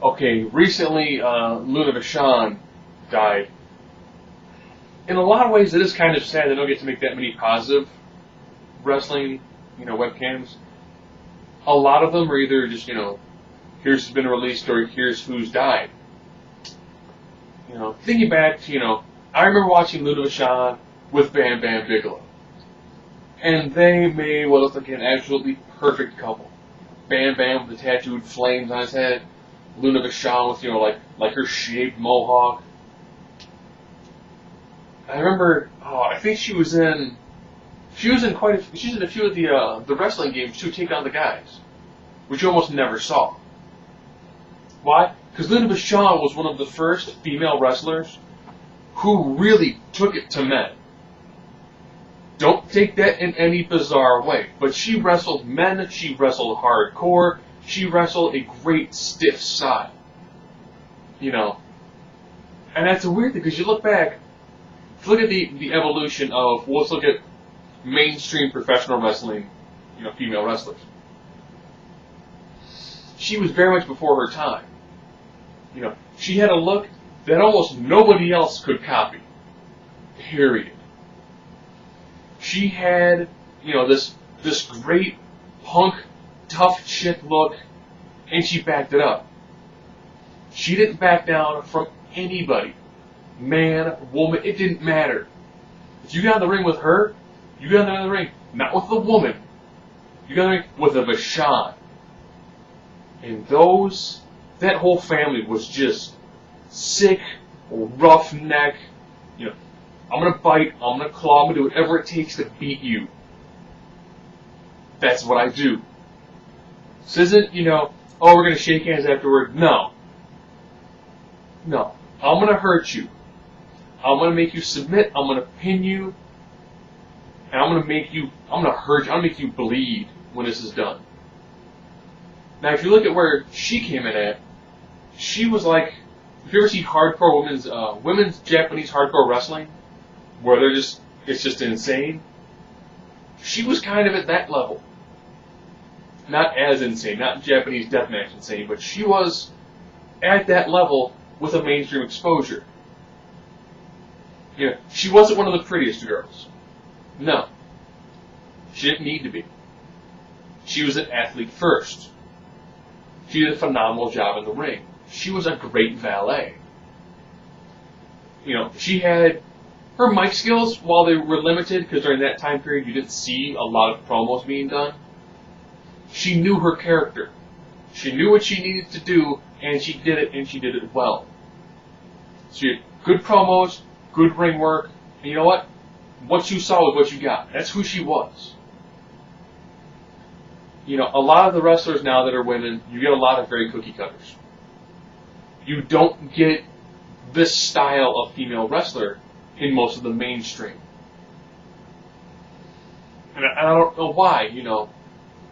Okay, recently Luna Vachon died. In a lot of ways, it is kind of sad they don't get to make that many positive wrestling, webcams. A lot of them are either just, here's who's been released or here's who's died. Thinking back to, I remember watching Luna Vachon with Bam Bam Bigelow. And they made what looked like an absolutely perfect couple. Bam Bam with the tattooed flames on his head. Luna Vachon with, like her shaved mohawk. I remember, I think she was in she's in a few of the wrestling games too, Take on the Guys, which you almost never saw. Why? Because Luna Vachon was one of the first female wrestlers who really took it to men. Don't take that in any bizarre way, but she wrestled men, she wrestled hardcore, she wrestled a great stiff style. And that's a weird thing, because you look back, look at the evolution of, let's look at mainstream professional wrestling, female wrestlers. She was very much before her time. She had a look that almost nobody else could copy. Period. She had, this great punk, tough chick look, and she backed it up. She didn't back down from anybody. Man, woman, it didn't matter. If you got in the ring with her, you got in the ring not with the woman. You got in the ring with a Vachon. And that whole family was just sick, roughneck. I'm gonna bite, I'm gonna claw, I'm gonna do whatever it takes to beat you. That's what I do. This isn't, we're gonna shake hands afterward. No. I'm gonna hurt you. I'm gonna make you submit, I'm gonna pin you, and I'm gonna hurt you, I'm gonna make you bleed when this is done. Now, if you look at where she came in at, she was like, if you ever see hardcore women's Japanese hardcore wrestling, where it's just insane, she was kind of at that level. Not as insane, not Japanese deathmatch insane, but she was at that level with a mainstream exposure. She wasn't one of the prettiest girls. No. She didn't need to be. She was an athlete first. She did a phenomenal job in the ring. She was a great valet. She had her mic skills, while they were limited, because during that time period you didn't see a lot of promos being done. She knew her character. She knew what she needed to do, and she did it, and she did it well. She had good promos, good ring work, and you know what? What you saw was what you got. That's who she was. A lot of the wrestlers now that are women, you get a lot of very cookie cutters. You don't get this style of female wrestler in most of the mainstream. And I don't know why,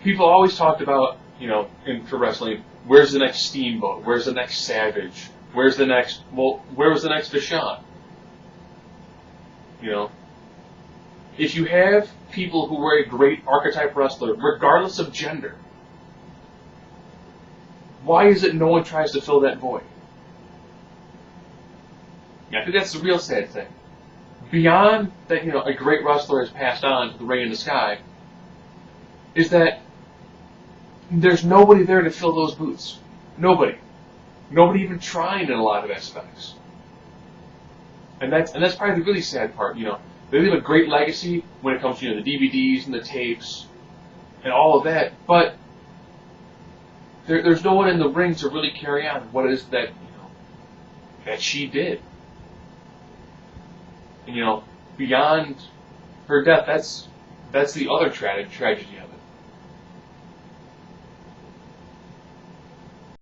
People always talked about, for wrestling, where's the next Steamboat? Where's the next Savage? Where was the next Vachon? If you have people who were a great archetype wrestler, regardless of gender, why is it no one tries to fill that void? I think that's the real sad thing. Beyond that, a great wrestler has passed on to the ring in the sky, is that there's nobody there to fill those boots. Nobody. Nobody even trying in a lot of aspects. And that's probably the really sad part, They leave a great legacy when it comes to the DVDs and the tapes and all of that, but there's no one in the ring to really carry on what it is that that she did. And beyond her death, that's the other tragedy